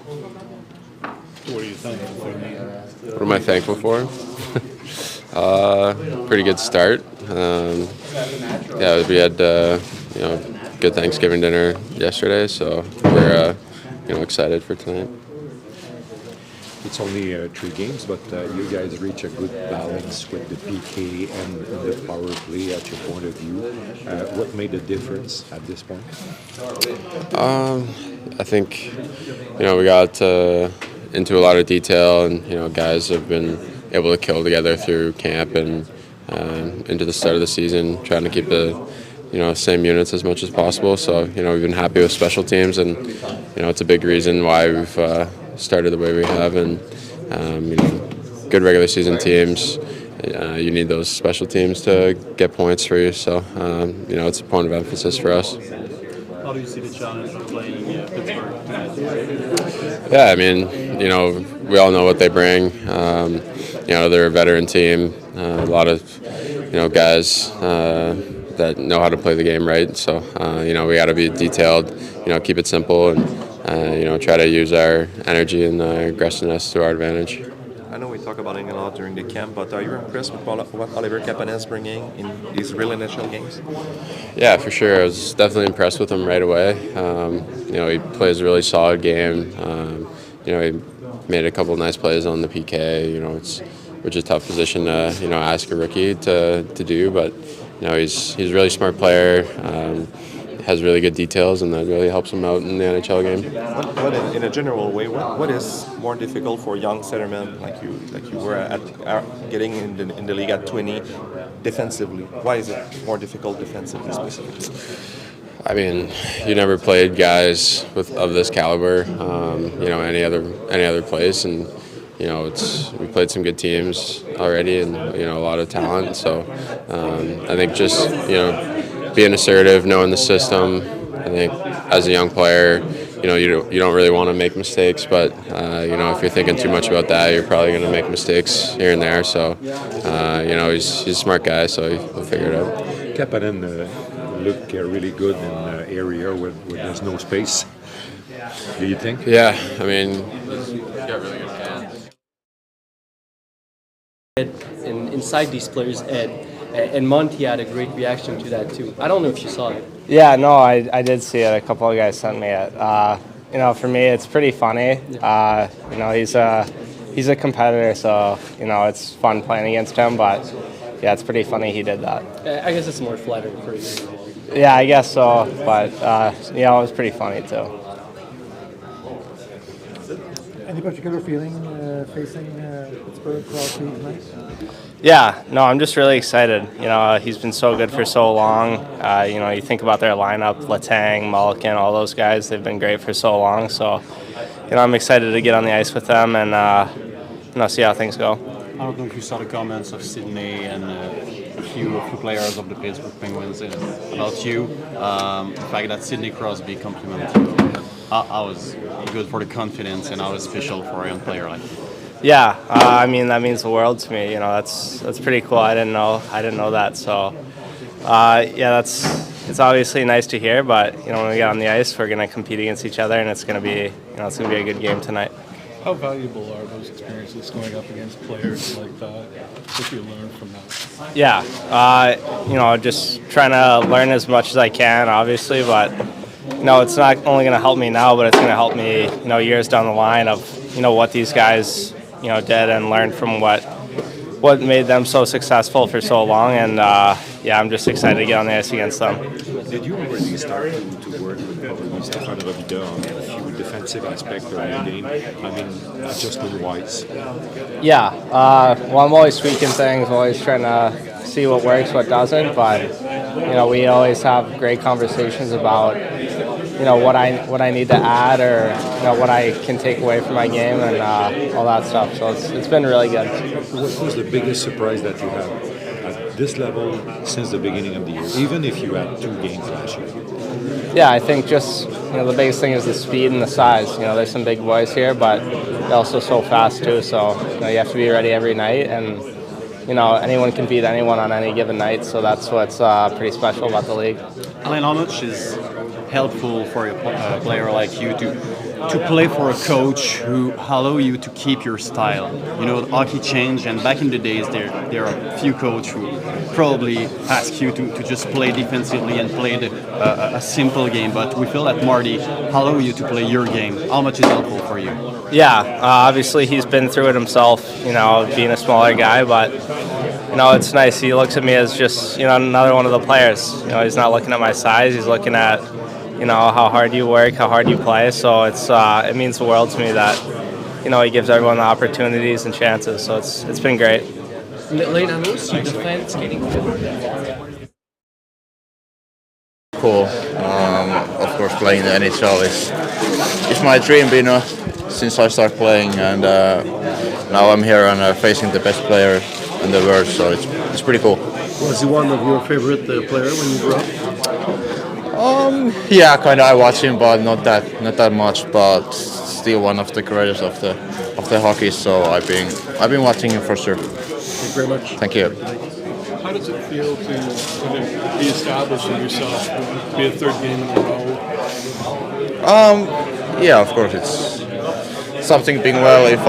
What are you thankful for? What am I thankful for? Pretty good start. Yeah, we had good Thanksgiving dinner yesterday, so we're excited for tonight. It's only 3 games, but you guys reach a good balance with the PK and the power play at your point of view. What made the difference at this point? I think we got into a lot of detail, and guys have been able to kill together through camp and into the start of the season, trying to keep the same units as much as possible. So we've been happy with special teams, and it's a big reason why we've started the way we have. And good regular season teams, you need those special teams to get points for you. So it's a point of emphasis for us. How do you see the challenge of playing Pittsburgh tonight? Yeah, I mean, we all know what they bring. They're a veteran team, a lot of guys that know how to play the game right. So we got to be detailed, keep it simple, and try to use our energy and aggressiveness to our advantage. I know we talk about it a lot during the camp, but are you impressed with what Oliver Kapanen is bringing in these real NHL games? Yeah, for sure. I was definitely impressed with him right away. He plays a really solid game. He made a couple of nice plays on the PK. Which is a tough position to ask a rookie to do, but he's a really smart player. Has really good details, and that really helps him out in the NHL game. What in a general way, what is more difficult for young centermen like you were at getting in the league at 20 defensively? Why is it more difficult defensively specifically? I mean, you never played guys of this caliber, any other place, and we played some good teams already, and a lot of talent. So I think just being assertive, knowing the system. I think as a young player, you don't really want to make mistakes, but if you're thinking too much about that, you're probably going to make mistakes here and there. So he's a smart guy, so he'll figure it out. Kapanen look really good in an area where there's no space. Do you think? Yeah, I mean, he's got really good hands. Inside these players' head, and Monty had a great reaction to that too. I don't know if you saw it. Yeah, no, I did see it. A couple of guys sent me it. For me, it's pretty funny. He's a competitor, so it's fun playing against him. But yeah, it's pretty funny he did that. I guess it's more flattering for you. Yeah, I guess so. But it was pretty funny too. Any particular feeling facing Pittsburgh Crosby tonight? Yeah, no, I'm just really excited. He's been so good for so long. You think about their lineup, Letang, Mulliken, all those guys, they've been great for so long. So, I'm excited to get on the ice with them and, see how things go. I don't know if you saw the comments of Sydney and a few players of the Pittsburgh Penguins about you. The fact that Sidney Crosby complimented you. How was good for the confidence and how was special for a young player like you? Yeah, I mean that means the world to me. That's pretty cool. I didn't know that. So, it's obviously nice to hear. But when we get on the ice, we're gonna compete against each other, and it's gonna be a good game tonight. How valuable are those experiences going up against players like that? What do you learn from that? Yeah, just trying to learn as much as I can, obviously, but it's not only gonna help me now, but it's gonna help me, years down the line of what these guys did and learn from what made them so successful for so long. And I'm just excited to get on the ice against them. Did you already start to work with probably Stefan Rovida on a few defensive aspects of the game? I mean, adjustment-wise. Yeah, I'm always tweaking things, always trying to see what works, what doesn't. But we always have great conversations about what I need to add or what I can take away from my game and all that stuff. So it's been really good. What was the biggest surprise that you had at this level since the beginning of the year, even if you had 2 games last year? Yeah, I think just the biggest thing is the speed and the size. There's some big boys here, but they're also so fast too. So you have to be ready every night, and anyone can beat anyone on any given night. So that's what's pretty special about the league. Alain, how much is helpful for a player like you to play for a coach who allow you to keep your style? You know, hockey changed, and back in the days, there are a few coaches who probably ask you to just play defensively and play a simple game. But we feel that Marty allow you to play your game. How much is helpful for you? Yeah, obviously he's been through it himself, being a smaller guy, but it's nice. He looks at me as just, another one of the players. He's not looking at my size. He's looking at, how hard you work, how hard you play. So it means the world to me that, he gives everyone the opportunities and chances. So it's been great. Lane, I noticed you defend skating. Cool. Of course, playing the NHL is my dream, since I started playing, and now I'm here and facing the best player in the world, so it's pretty cool. Was he one of your favorite players when you grew up? Yeah, kind of. I watch him, but not that much. But still one of the greatest of the hockey. So I've been watching him for sure. Thank you very much. Thank you. How does it feel to kind of be establishing yourself, be a third game in a row? Yeah, of course it's something being well if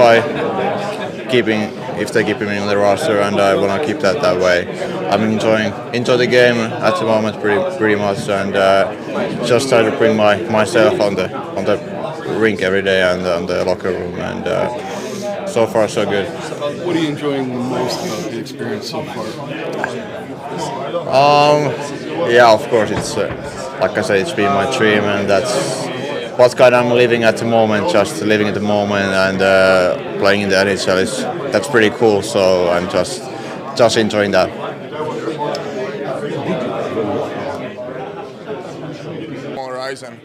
they keep him in the roster, and I want to keep that way. I'm enjoying the game at the moment pretty much, and just try to bring myself on the rink every day and on the locker room, and so far so good. What are you enjoying the most about the experience so far? Yeah, of course it's like I said, it's been my dream, and that's what kind I'm living at the moment, just living at the moment, and playing in the NHL that's pretty cool. So I'm just enjoying that. And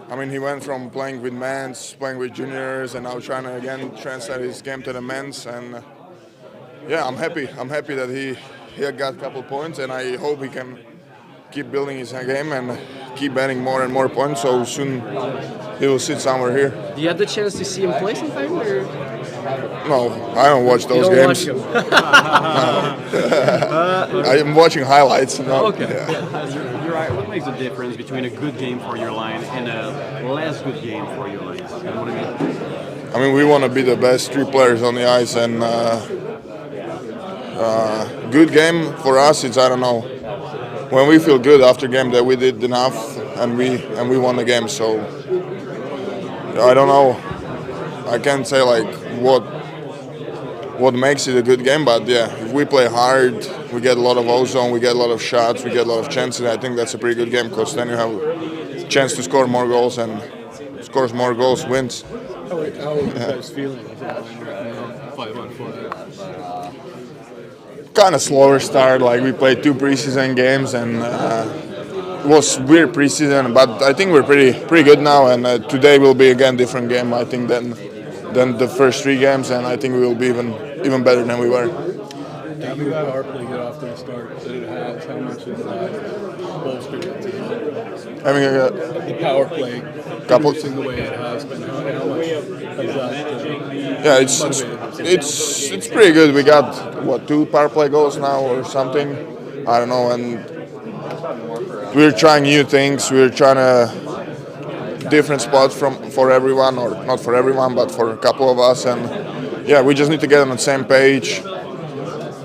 I mean, he went from playing with men's, playing with juniors, and now trying to again translate his game to the men's. And yeah, I'm happy. I'm happy that he got a couple points, and I hope he can keep building his game and keep adding more and more points, so soon he will sit somewhere here. Do you have the chance to see him play sometime? Or? No, I don't watch those games. Watch him. I am watching highlights. No. Okay. Yeah. You're right. What makes the difference between a good game for your line and a less good game for your line? You know what I mean? I mean, we want to be the best three players on the ice, and good game for us. It's, I don't know, when we feel good after game that we did enough and we won the game. So I don't know. I can't say like what makes it a good game, but yeah, if we play hard, we get a lot of ozone, we get a lot of shots, we get a lot of chances. I think that's a pretty good game, because then you have a chance to score more goals, and scores more goals wins. How are you guys feeling as a line right now, 5-on-5? Kind of slower start. Like, we played 2 preseason games, and it was weird preseason, but I think we're pretty good now, and today will be again different game, I think, than the first 3 games, and I think we will be even better than we were. Having that power play get off to the start that it has, how much has that bolstered the team? Having the power play, producing the way it has been, how much has that? Yeah, it's pretty good. We got 2 power play goals now or something, I don't know, and we're trying new things. We're trying different spots for everyone, or not for everyone, but for a couple of us, and yeah, we just need to get on the same page,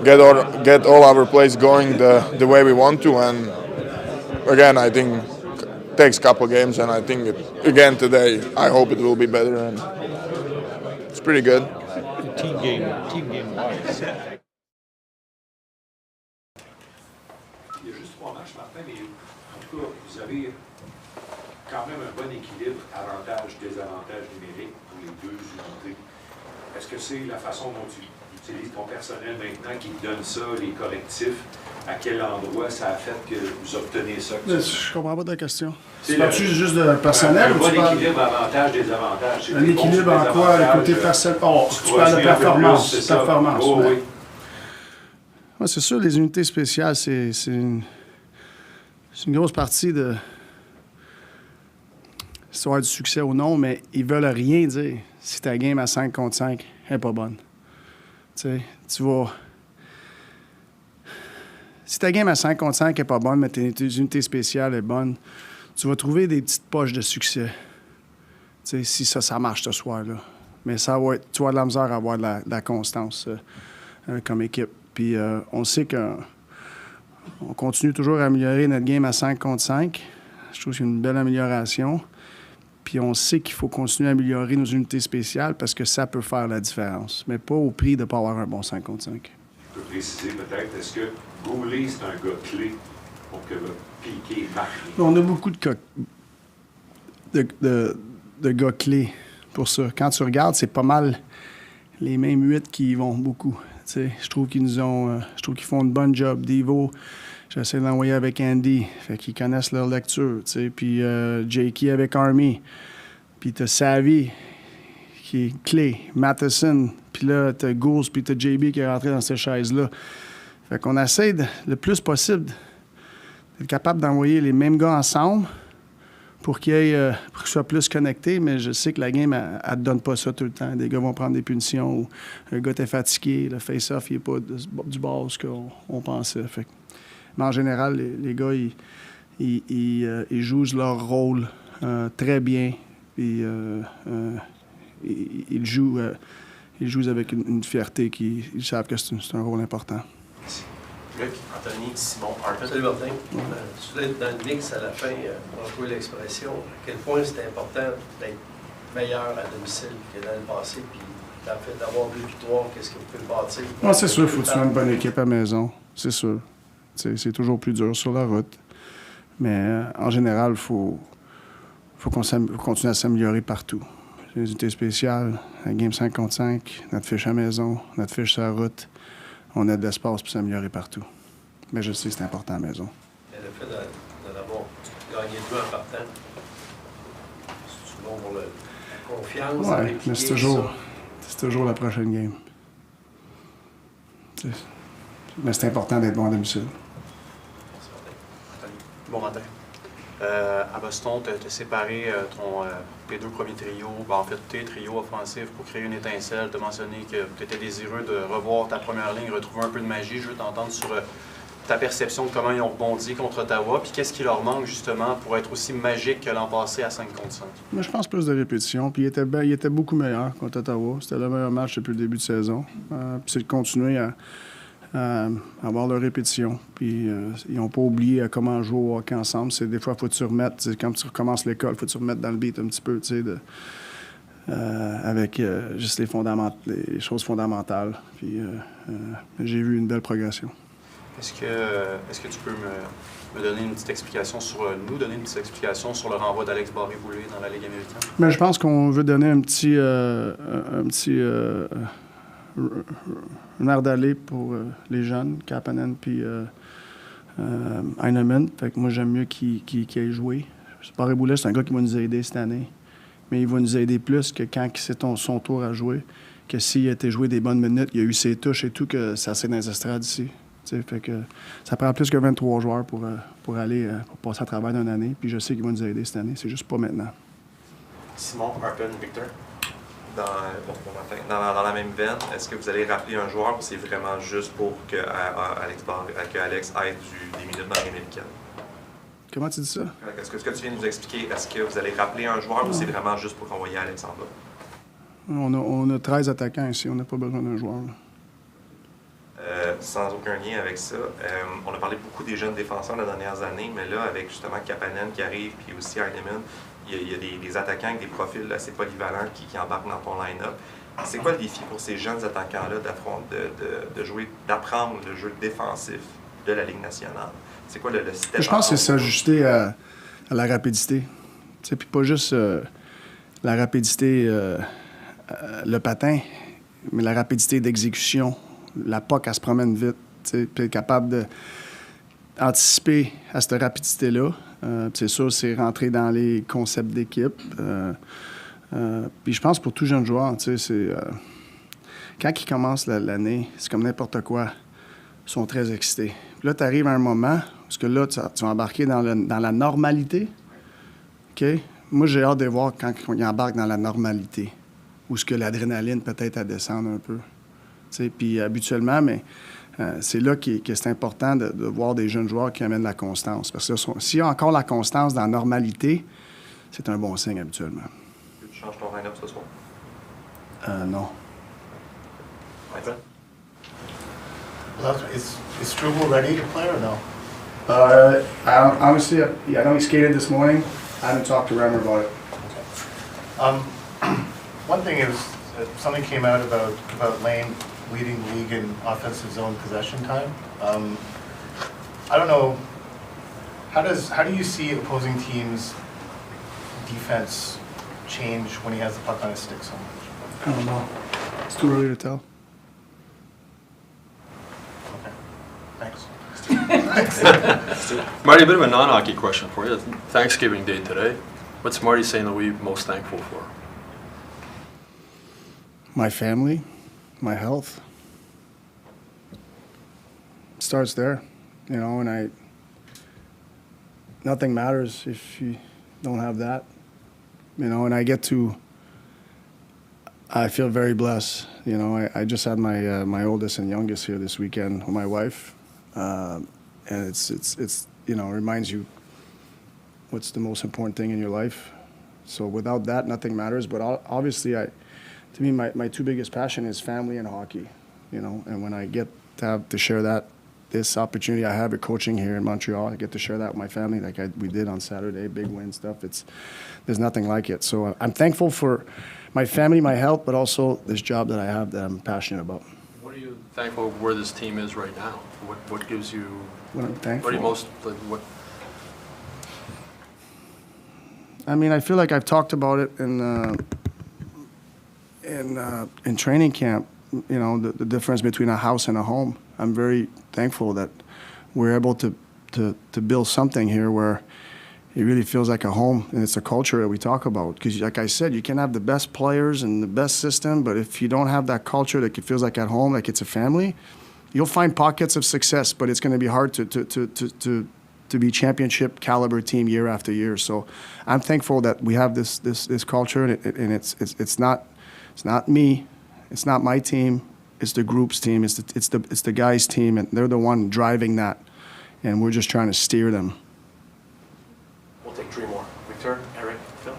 get all our plays going the way we want to, and again, I think it takes a couple of games, and I think again today, I hope it will be better, and it's pretty good. Team game wise. Il y a juste 3 matchs, Martin, mais en tout cas, vous avez quand même un bon équilibre, avantage-désavantage numérique pour les 2 unités. Est-ce que c'est la façon dont tu utilises ton personnel maintenant qui te donne ça, les correctifs? À quel endroit ça a fait que vous obtenez ça? Je comprends pas ta question. Tu parles-tu juste de personnel ou tu parles... équilibre, avantage-désavantage. Un équilibre en quoi? Le côté personnel? Oh, tu parles de performance. Performance. Oh, oui. Ouais, c'est sûr, les unités spéciales, c'est une grosse partie de l'histoire du succès ou non, mais ils veulent rien dire si ta game à 5 contre 5 n'est pas bonne. Tu sais, tu vas... Si ta game à 5 contre 5 n'est pas bonne, mais tes unités spéciales est bonne, tu vas trouver des petites poches de succès. Tu sais, si ça marche ce soir-là. Mais ça va être, tu vas avoir de la misère à avoir de la constance comme équipe. Puis on sait qu'on continue toujours à améliorer notre game à 5 contre 5. Je trouve que c'est une belle amélioration. Puis on sait qu'il faut continuer à améliorer nos unités spéciales parce que ça peut faire la différence. Mais pas au prix de ne pas avoir un bon 5 contre 5. Je peux préciser peut-être, est-ce que Goulet, c'est un gars clé pour que votre Piqué marque? On a beaucoup de gars clés pour ça. Quand tu regardes, c'est pas mal les mêmes 8 qui y vont beaucoup. T'sais, je trouve qu'ils font une bonne job. Devo, j'essaie de l'envoyer avec Andy, fait qu'ils connaissent leur lecture. Puis Jakey avec Army. Puis t'as Savvy, qui est clé. Matheson. Puis là, t'as Goose, puis t'as JB qui est rentré dans ces chaises-là. Fait qu'on essaie le plus possible d'être capable d'envoyer les mêmes gars ensemble pour qu'ils soient plus connectés, mais je sais que la game, elle ne te donne pas ça tout le temps. Des gars vont prendre des punitions ou un gars t'es fatigué, le face-off, il n'est pas du bas ce qu'on pensait. Fait. Mais en général, les gars, ils jouent leur rôle très bien. Puis, ils jouent avec une fierté ils savent que c'est un rôle important. Luc, Anthony, Simon, Arthur. Salut Martin. Tu dois être dans le mix à la fin, pour employer l'expression. À quel point c'est important d'être meilleur à domicile que dans le passé, puis d'avoir 2 victoires, qu'est-ce que vous pouvez bâtir? Ah, c'est sûr, il faut que tu aies une bonne équipe à la maison. C'est sûr. C'est toujours plus dur sur la route. Mais en général, il faut qu'on continue à s'améliorer partout. Les unités spéciales, la game 5 contre 5, notre fiche à la maison, notre fiche sur la route. On a de l'espace pour s'améliorer partout. Mais je sais que c'est important à la maison. Mais le fait d'avoir gagné 2 en partant, c'est bon pour la confiance. Oui, mais c'est toujours la prochaine game. Mais c'est important d'être bon à domicile. Bon matin. À Boston, tu as séparé tes 2 premiers trios, en fait tes trios offensifs pour créer une étincelle. Tu as mentionné que tu étais désireux de revoir ta première ligne, retrouver un peu de magie. Je veux t'entendre sur ta perception de comment ils ont rebondi contre Ottawa, puis qu'est-ce qui leur manque justement pour être aussi magique que l'an passé à 5 contre 5? Moi, je pense plus de répétitions. Puis il était beaucoup meilleur contre Ottawa. C'était le meilleur match depuis le début de saison. Puis c'est de continuer à avoir leur répétition. Puis ils n'ont pas oublié comment jouer au hockey ensemble. Des fois, il faut que tu remettes, quand tu recommences l'école, il faut que tu remettes dans le beat un petit peu, tu sais, avec juste les choses fondamentales. Puis j'ai vu une belle progression. Est-ce que tu peux me donner une petite explication nous donner une petite explication sur le renvoi d'Alex Barré-Boulet dans la Ligue américaine? Mais je pense qu'on veut donner un petit une aire d'aller pour les jeunes, Kapanen puis Heinemann. Fait que moi, j'aime mieux qu'il ait joué. Barré-Boulet, c'est un gars qui va nous aider cette année. Mais il va nous aider plus que quand c'est son tour à jouer, que s'il a été joué des bonnes minutes, il a eu ses touches et tout, que ça c'est dans les estrades ici. T'sais, fait que ça prend plus que 23 joueurs pour passer à travers d'une année. Puis je sais qu'il va nous aider cette année. C'est juste pas maintenant. Simon, Arpin, Victor. Dans la même veine, est-ce que vous allez rappeler un joueur ou c'est vraiment juste pour que Alex ait des minutes dans l'américaine? Comment tu dis ça? Est-ce que ce que tu viens de nous expliquer, est-ce que vous allez rappeler un joueur ou c'est vraiment juste pour envoyer Alex en bas? On a 13 attaquants ici, on n'a pas besoin d'un joueur. Sans aucun lien avec ça, on a parlé beaucoup des jeunes défenseurs les dernières années, mais là, avec justement Kapanen qui arrive, puis aussi Heinemann, il y a des attaquants avec des profils assez polyvalents qui embarquent dans ton line-up. C'est quoi le défi pour ces jeunes attaquants-là d'apprendre le jeu défensif de la Ligue nationale? C'est quoi le step? Je pense que c'est s'ajuster à la rapidité. Puis pas juste la rapidité, le patin, mais la rapidité d'exécution. La POC, elle se promène vite. Puis être capable d'anticiper à cette rapidité-là. C'est sûr, c'est rentrer dans les concepts d'équipe. Puis je pense pour tout jeune joueur, quand ils commencent l'année, c'est comme n'importe quoi. Ils sont très excités. Puis là, tu arrives à un moment où que là, tu vas embarquer dans la normalité. OK? Moi, j'ai hâte de voir quand ils embarquent dans la normalité. Où ce que l'adrénaline peut-être à descendre un peu. Puis habituellement, mais C'est là que c'est important de voir des jeunes joueurs qui amènent la constance. Parce que s'il y a encore la constance dans la normalité, c'est un bon signe habituellement. Tu changes ton line-up ce soir? Non. Is Struble ready to play or no? Honestly, I know he skated this morning. I haven't talked to Remmer about it. One thing is something came out about Lane leading the league in offensive zone possession time. I don't know. How do you see opposing teams' defense change when he has the puck on his stick so much? I don't know. It's too early to tell. Okay. Thanks. Marty, a bit of a non-hockey question for you. Thanksgiving Day today. What's Marty saying that we're most thankful for? My family, my health. It starts there, you know, and nothing matters if you don't have that, you know, and I feel very blessed, you know. I just had my oldest and youngest here this weekend with my wife, and it's you know, reminds you what's the most important thing in your life. So without that, nothing matters. But obviously, to me, my two biggest passion is family and hockey, you know. And when I get to share this opportunity I have at coaching here in Montreal, I get to share that with my family like we did on Saturday, big win stuff. There's nothing like it. So I'm thankful for my family, my health, but also this job that I have that I'm passionate about. What are you thankful where this team is right now? What gives you? What I'm thankful. What are you most what? I mean, I feel like I've talked about it in training camp. You know, the difference between a house and a home. I'm very thankful that we're able to build something here where it really feels like a home, and it's a culture that we talk about. Because, like I said, you can have the best players and the best system, but if you don't have that culture that it feels like at home, like it's a family, you'll find pockets of success, but it's going to be hard to be championship caliber team year after year. So I'm thankful that we have this culture, and it's not me, it's not my team, it's the group's team, it's the guys' team, and they're the one driving that, and we're just trying to steer them. We'll take three more. Victor, Eric, Phil.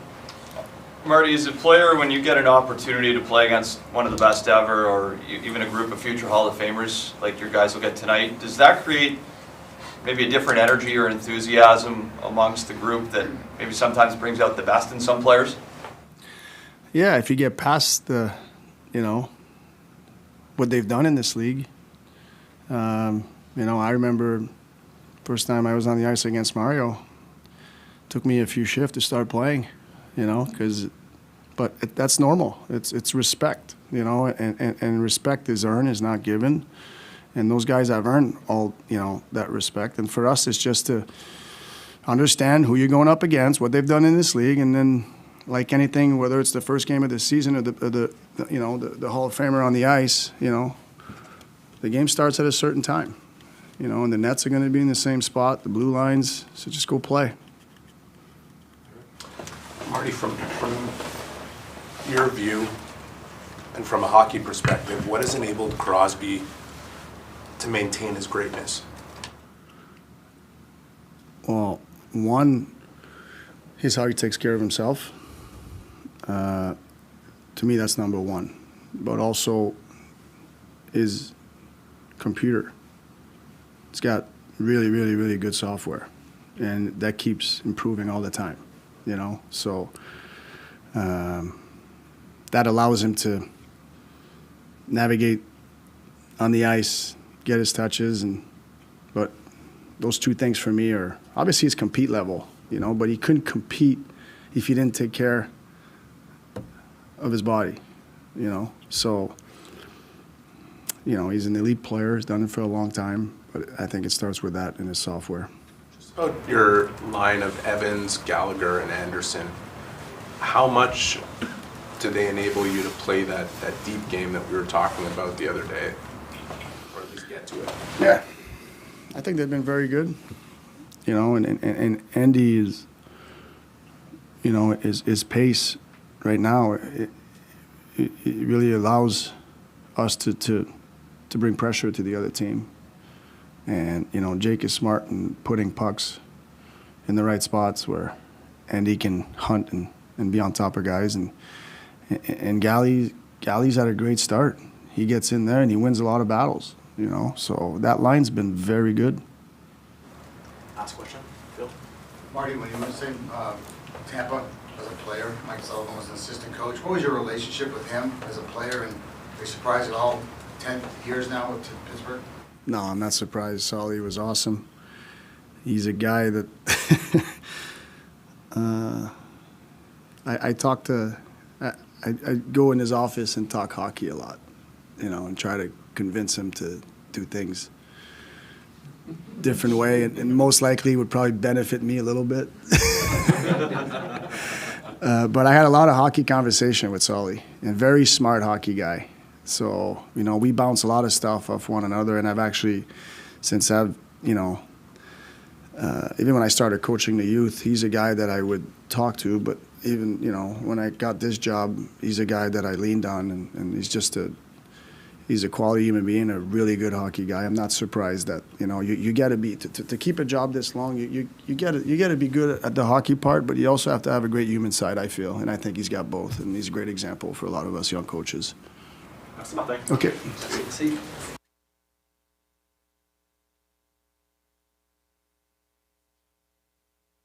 Marty, as a player, when you get an opportunity to play against one of the best ever, or even a group of future Hall of Famers like your guys will get tonight, does that create maybe a different energy or enthusiasm amongst the group that maybe sometimes brings out the best in some players? Yeah, if you get past what they've done in this league. I remember first time I was on the ice against Mario, took me a few shifts to start playing, but that's normal. It's respect, and respect is earned, is not given. And those guys have earned all, that respect. And for us, it's just to understand who you're going up against, what they've done in this league, and then, like anything, whether it's the first game of the season or the Hall of Famer on the ice, the game starts at a certain time, and the nets are going to be in the same spot, the blue lines, so just go play. Marty, from your view and from a hockey perspective, what has enabled Crosby to maintain his greatness? Well, one, is how he takes care of himself. To me, that's number one. But also his computer. It's got really, really, really good software. And that keeps improving all the time, So that allows him to navigate on the ice, get his touches, but those two things for me are obviously his compete level, but he couldn't compete if he didn't take care of his body, So, he's an elite player, he's done it for a long time, but I think it starts with that in his software. Just about your line of Evans, Gallagher, and Anderson, how much do they enable you to play that deep game that we were talking about the other day? Or at least get to it? Yeah. I think they've been very good, and Andy is, his pace right now, it really allows us to to bring pressure to the other team. And, you know, Jake is smart in putting pucks in the right spots and he can hunt and be on top of guys. And Galley's had a great start. He gets in there and he wins a lot of battles, you know. So that line's been very good. Last question, Phil. Marty, when you were in Tampa as a player, Mike Sullivan was an assistant coach. What was your relationship with him as a player? And are you surprised at all 10 years now with Pittsburgh? No, I'm not surprised. Sully was awesome. He's a guy that I talk to. I go in his office and talk hockey a lot, you know, and try to convince him to do things different way, and most likely would probably benefit me a little bit. But I had a lot of hockey conversation with Sully, and very smart hockey guy. So, you know, we bounce a lot of stuff off one another, and I've actually, since I've, you know, even when I started coaching the youth, he's a guy that I would talk to, but even, you know, when I got this job, he's a guy that I leaned on, and he's just he's a quality human being, a really good hockey guy. I'm not surprised that, you know, you got to be, to keep a job this long, you got to be good at the hockey part, but you also have to have a great human side, I feel, and I think he's got both, and he's a great example for a lot of us young coaches. Merci Martin. OK. Merci.